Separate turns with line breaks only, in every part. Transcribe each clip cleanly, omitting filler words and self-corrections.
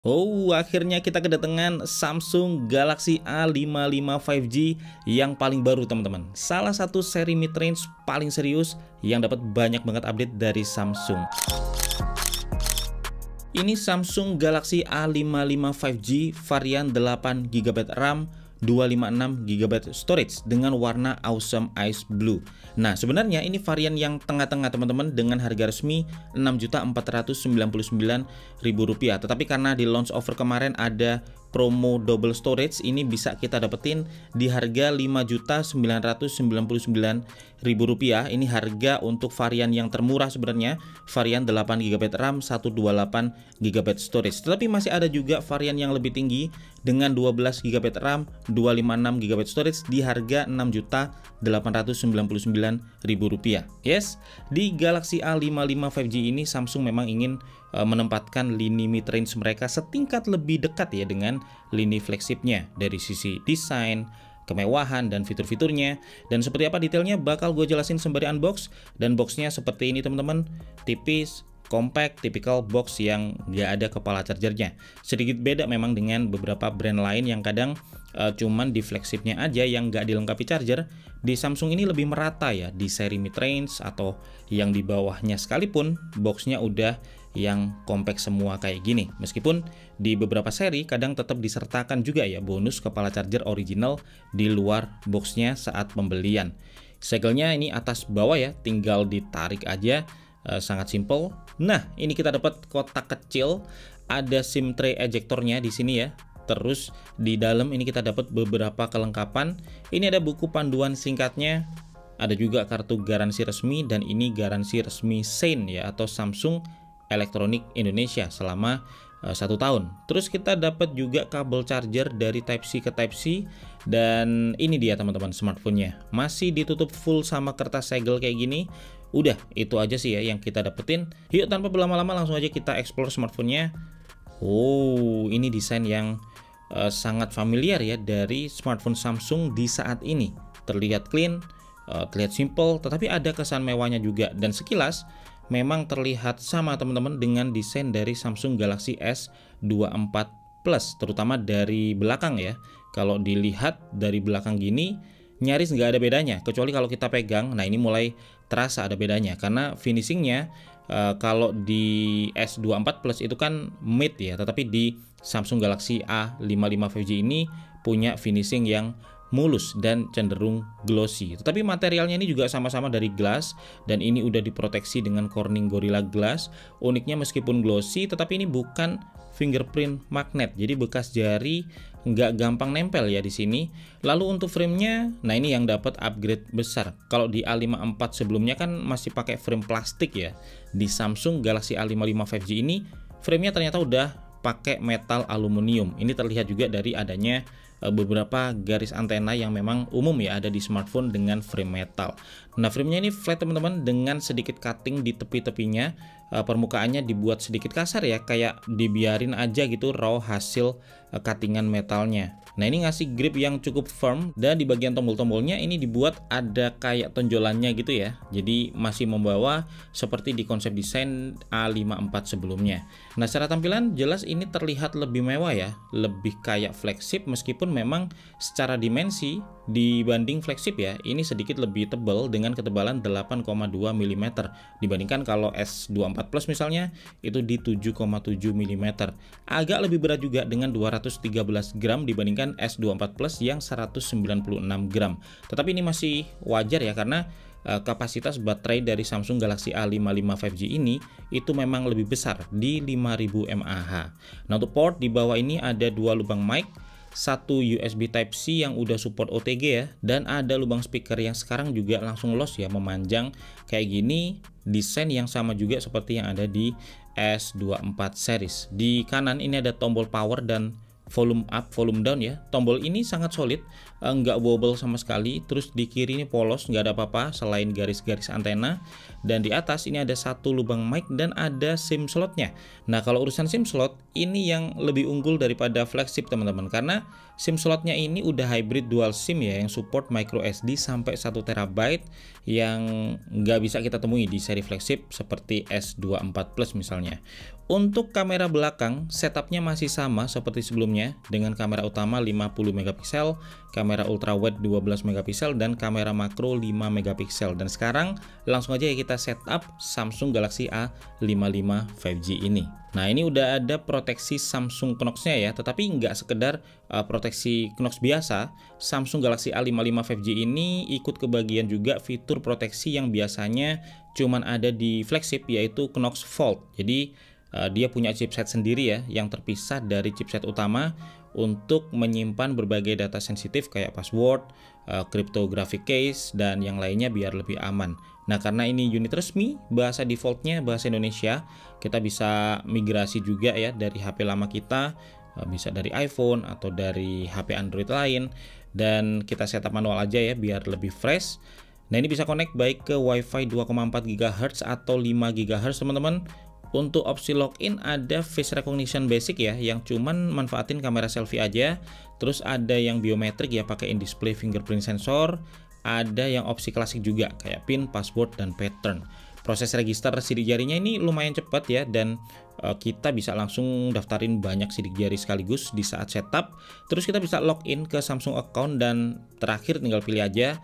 Oh, akhirnya kita kedatangan Samsung Galaxy A55 5G yang paling baru teman-teman. Salah satu seri mid-range paling serius yang dapat banyak banget update dari Samsung. Ini Samsung Galaxy A55 5G varian 8GB RAM, 256GB storage dengan warna Awesome Ice Blue. Nah, sebenarnya ini varian yang tengah-tengah teman-teman dengan harga resmi Rp6.499.000. Tetapi karena di launch offer kemarin ada promo double storage, ini bisa kita dapetin di harga Rp5.999.000. Ini harga untuk varian yang termurah sebenarnya, varian 8GB RAM, 128GB storage. Tetapi masih ada juga varian yang lebih tinggi dengan 12GB RAM, 256GB storage di harga Rp6.899.000. Yes, di Galaxy A55 5G ini Samsung memang ingin menempatkan lini mid-range mereka setingkat lebih dekat ya dengan lini flagshipnya dari sisi desain, kemewahan, dan fitur-fiturnya. Dan seperti apa detailnya bakal gue jelasin sembari unbox. Dan boxnya seperti ini teman-teman, tipis, compact, typical box yang nggak ada kepala chargernya. Sedikit beda memang dengan beberapa brand lain yang kadang cuman di flagshipnya aja yang nggak dilengkapi charger. Di Samsung ini lebih merata ya, di seri mid-range atau yang di bawahnya sekalipun boxnya udah yang compact semua kayak gini. Meskipun di beberapa seri kadang tetap disertakan juga ya bonus kepala charger original di luar boxnya saat pembelian. Segelnya ini atas bawah ya, tinggal ditarik aja. Sangat simple. Nah, ini kita dapat kotak kecil, ada SIM tray ejectornya di sini ya. Terus di dalam ini kita dapat beberapa kelengkapan. Ini ada buku panduan singkatnya, ada juga kartu garansi resmi, dan ini garansi resmi SAIN ya, atau Samsung Elektronik Indonesia selama 1 tahun. Terus kita dapat juga kabel charger dari Type-C ke Type-C. Dan ini dia teman-teman smartphone-nya. Masih ditutup full sama kertas segel kayak gini. Udah, itu aja sih ya yang kita dapetin. Yuk tanpa berlama-lama langsung aja kita explore smartphone-nya. Oh, ini desain yang sangat familiar ya dari smartphone Samsung di saat ini. Terlihat clean, terlihat simple, tetapi ada kesan mewahnya juga. Dan sekilas memang terlihat sama teman-teman dengan desain dari Samsung Galaxy S24 Plus, terutama dari belakang ya. Kalau dilihat dari belakang gini, nyaris nggak ada bedanya, kecuali kalau kita pegang. Nah, ini mulai terasa ada bedanya, karena finishingnya kalau di S24 Plus itu kan mid ya, tetapi di Samsung Galaxy A55 5G ini punya finishing yang mulus dan cenderung glossy. Tetapi materialnya ini juga sama-sama dari glass, dan ini udah diproteksi dengan Corning Gorilla Glass. Uniknya meskipun glossy, tetapi ini bukan fingerprint magnet, jadi bekas jari nggak gampang nempel ya di sini. Lalu untuk framenya, nah ini yang dapat upgrade besar. Kalau di A54 sebelumnya kan masih pakai frame plastik ya. Di Samsung Galaxy A55 5G ini framenya ternyata udah pakai metal aluminium. Ini terlihat juga dari adanya beberapa garis antena yang memang umum ya ada di smartphone dengan frame metal. Nah, framenya ini flat teman-teman dengan sedikit cutting di tepi-tepinya. Permukaannya dibuat sedikit kasar ya, kayak dibiarin aja gitu raw hasil cuttingan metalnya. Nah, ini ngasih grip yang cukup firm, dan di bagian tombol-tombolnya ini dibuat ada kayak tonjolannya gitu ya. Jadi masih membawa seperti di konsep desain A54 sebelumnya. Nah, secara tampilan jelas ini terlihat lebih mewah ya, lebih kayak flagship, meskipun memang secara dimensi dibanding flagship ya, ini sedikit lebih tebal dengan ketebalan 8,2 mm dibandingkan kalau S24 Plus misalnya itu di 7,7 mm. Agak lebih berat juga dengan 213 gram dibandingkan S24 Plus yang 196 gram. Tetapi ini masih wajar ya, karena kapasitas baterai dari Samsung Galaxy A55 5G ini itu memang lebih besar di 5000 mAh. Nah, untuk port di bawah ini ada 2 lubang mic, satu USB Type-C yang udah support OTG ya, dan ada lubang speaker yang sekarang juga langsung los ya, memanjang kayak gini. Desain yang sama juga seperti yang ada di S24 series. Di kanan ini ada tombol power dan volume up, volume down ya. Tombol ini sangat solid, nggak wobble sama sekali. Terus di kiri ini polos, nggak ada apa-apa selain garis-garis antena. Dan di atas ini ada satu lubang mic dan ada SIM slotnya. Nah, kalau urusan SIM slot ini yang lebih unggul daripada flagship teman-teman, karena SIM slotnya ini udah hybrid dual SIM ya, yang support micro SD sampai 1 TB yang nggak bisa kita temui di seri flagship seperti S24 Plus misalnya. Untuk kamera belakang setupnya masih sama seperti sebelumnya dengan kamera utama 50 megapiksel, kamera ultrawide 12 megapiksel dan kamera makro 5 megapiksel. Dan sekarang langsung aja ya kita setup Samsung Galaxy A55 5G ini. Nah, ini udah ada proteksi Samsung Knox-nya ya, tetapi nggak sekedar proteksi Knox biasa. Samsung Galaxy A55 5G ini ikut kebagian juga fitur proteksi yang biasanya cuman ada di flagship, yaitu Knox Vault. Jadi dia punya chipset sendiri ya, yang terpisah dari chipset utama untuk menyimpan berbagai data sensitif kayak password, cryptographic case, dan yang lainnya biar lebih aman. Nah, karena ini unit resmi, bahasa defaultnya bahasa Indonesia, kita bisa migrasi juga ya dari HP lama kita, bisa dari iPhone atau dari HP Android lain, dan kita setup manual aja ya biar lebih fresh. Nah, ini bisa connect baik ke WiFi 2,4 GHz atau 5 GHz teman-teman. Untuk opsi login ada face recognition basic ya, yang cuman manfaatin kamera selfie aja. Terus ada yang biometrik ya, pakai in-display fingerprint sensor. Ada yang opsi klasik juga kayak PIN, password, dan pattern. Proses register sidik jarinya ini lumayan cepat ya, dan kita bisa langsung daftarin banyak sidik jari sekaligus di saat setup. Terus kita bisa login ke Samsung account dan terakhir tinggal pilih aja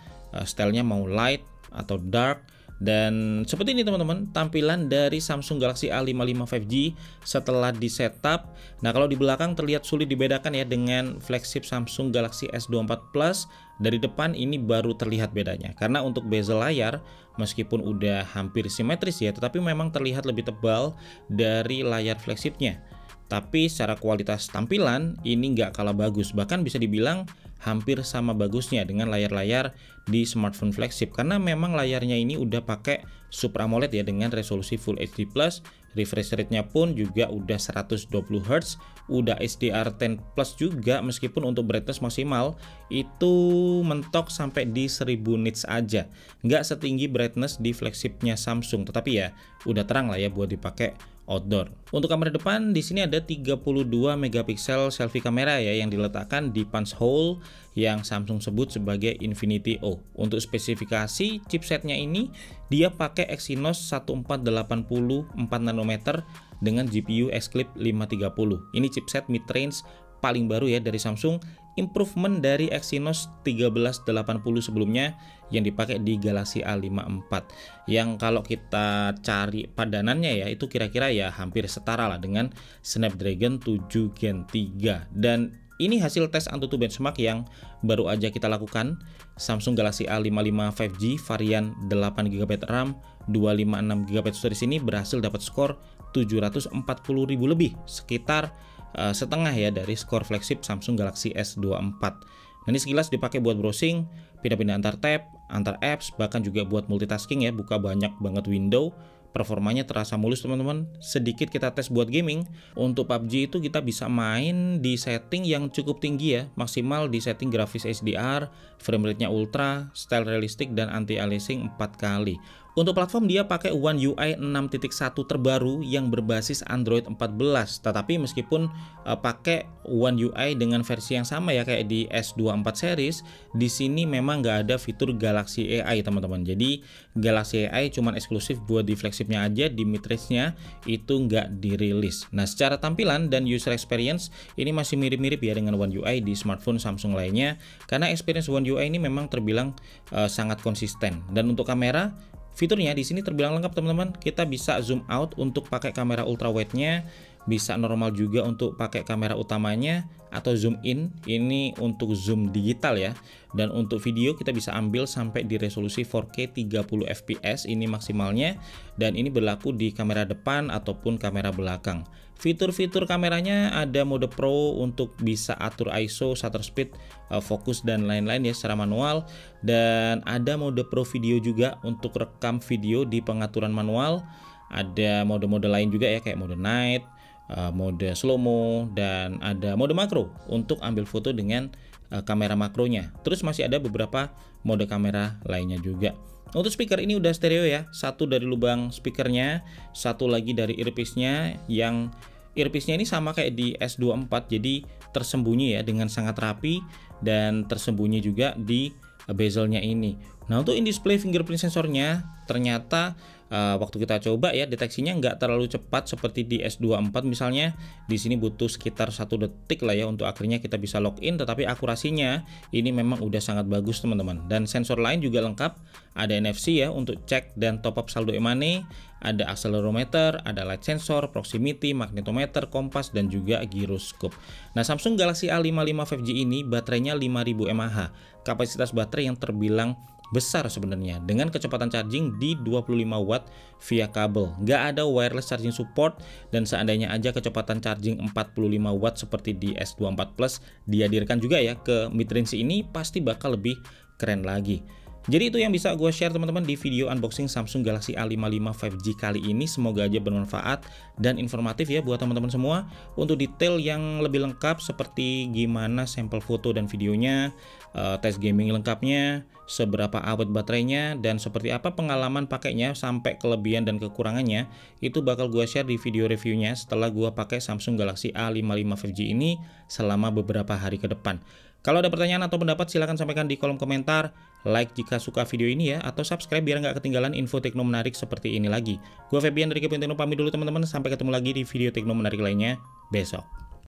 stylenya mau light atau dark. Dan seperti ini teman-teman tampilan dari Samsung Galaxy A55 5G setelah di setup. Nah, kalau di belakang terlihat sulit dibedakan ya dengan flagship Samsung Galaxy S24 Plus. Dari depan ini baru terlihat bedanya, karena untuk bezel layar meskipun udah hampir simetris ya, tetapi memang terlihat lebih tebal dari layar flagshipnya. Tapi secara kualitas tampilan ini nggak kalah bagus, bahkan bisa dibilang hampir sama bagusnya dengan layar-layar di smartphone flagship, karena memang layarnya ini udah pakai Super AMOLED ya dengan resolusi Full HD+, refresh rate-nya pun juga udah 120 Hz, udah HDR10 Plus juga, meskipun untuk brightness maksimal itu mentok sampai di 1000 nits aja, nggak setinggi brightness di flagshipnya Samsung, tetapi ya udah terang lah ya buat dipakai outdoor. Untuk kamera depan di sini ada 32 megapiksel selfie kamera ya, yang diletakkan di punch hole yang Samsung sebut sebagai Infinity O. Untuk spesifikasi chipsetnya ini dia pakai Exynos 1480 4 nanometer dengan GPU Exclip 530. Ini chipset mid-range paling baru ya dari Samsung, improvement dari Exynos 1380 sebelumnya yang dipakai di Galaxy A54, yang kalau kita cari padanannya ya itu kira-kira ya hampir setara lah dengan Snapdragon 7 Gen 3. Dan ini hasil tes AnTuTu benchmark yang baru aja kita lakukan. Samsung Galaxy A55 5G varian 8GB RAM 256GB storage ini berhasil dapat skor 740.000 lebih, sekitar setengah ya dari skor flagship Samsung Galaxy S24. Nah, ini sekilas dipakai buat browsing, pindah-pindah antar tab, antar apps, bahkan juga buat multitasking ya, buka banyak banget window. Performanya terasa mulus teman-teman. Sedikit kita tes buat gaming. Untuk PUBG itu kita bisa main di setting yang cukup tinggi ya, maksimal di setting grafis HDR, frame rate-nya ultra, style realistik, dan anti-aliasing 4 kali. Untuk platform dia pakai One UI 6.1 terbaru yang berbasis Android 14. Tetapi meskipun pakai One UI dengan versi yang sama ya kayak di S24 series, di sini memang nggak ada fitur Galaxy AI teman-teman. Jadi Galaxy AI cuman eksklusif buat di flagshipnya aja, di mid-range-nya itu nggak dirilis. Nah, secara tampilan dan user experience ini masih mirip-mirip ya dengan One UI di smartphone Samsung lainnya, karena experience One UI ini memang terbilang sangat konsisten. Dan untuk kamera, fiturnya di sini terbilang lengkap teman-teman. Kita bisa zoom out untuk pakai kamera ultrawide-nya, bisa normal juga untuk pakai kamera utamanya, atau zoom in, ini untuk zoom digital ya. Dan untuk video kita bisa ambil sampai di resolusi 4K 30 fps ini maksimalnya, dan ini berlaku di kamera depan ataupun kamera belakang. Fitur-fitur kameranya ada mode pro untuk bisa atur ISO, shutter speed, fokus, dan lain-lain ya secara manual, dan ada mode pro video juga untuk rekam video di pengaturan manual. Ada mode-mode lain juga ya kayak mode night, mode slow-mo, dan ada mode makro untuk ambil foto dengan kamera makronya. Terus masih ada beberapa mode kamera lainnya juga. Untuk speaker ini udah stereo ya, satu dari lubang speakernya, satu lagi dari earpiece-nya. Yang earpiece-nya ini sama kayak di S24, jadi tersembunyi ya dengan sangat rapi, dan tersembunyi juga di bezelnya ini. Nah, untuk in-display fingerprint sensornya ternyata waktu kita coba ya, deteksinya nggak terlalu cepat seperti di S24 misalnya. Di sini butuh sekitar 1 detik lah ya untuk akhirnya kita bisa login, tetapi akurasinya ini memang udah sangat bagus teman-teman. Dan sensor lain juga lengkap, ada NFC ya untuk cek dan top up saldo e-money, ada accelerometer, ada light sensor, proximity, magnetometer, kompas, dan juga gyroscope. Nah, Samsung Galaxy A55 5G ini baterainya 5000 mAh, kapasitas baterai yang terbilang besar sebenarnya, dengan kecepatan charging di 25 watt via kabel. Nggak ada wireless charging support, dan seandainya aja kecepatan charging 45 watt seperti di S24 Plus dihadirkan juga ya ke midrange ini, pasti bakal lebih keren lagi. Jadi itu yang bisa gue share teman-teman di video unboxing Samsung Galaxy A55 5G kali ini. Semoga aja bermanfaat dan informatif ya buat teman-teman semua. Untuk detail yang lebih lengkap seperti gimana sampel foto dan videonya, tes gaming lengkapnya, seberapa awet baterainya, dan seperti apa pengalaman pakainya sampai kelebihan dan kekurangannya, itu bakal gue share di video reviewnya setelah gue pakai Samsung Galaxy A55 5G ini selama beberapa hari ke depan. Kalau ada pertanyaan atau pendapat silahkan sampaikan di kolom komentar, like jika suka video ini ya, atau subscribe biar nggak ketinggalan info tekno menarik seperti ini lagi. Gue Febian dari Kepo Tekno pamit dulu teman-teman, sampai ketemu lagi di video tekno menarik lainnya besok.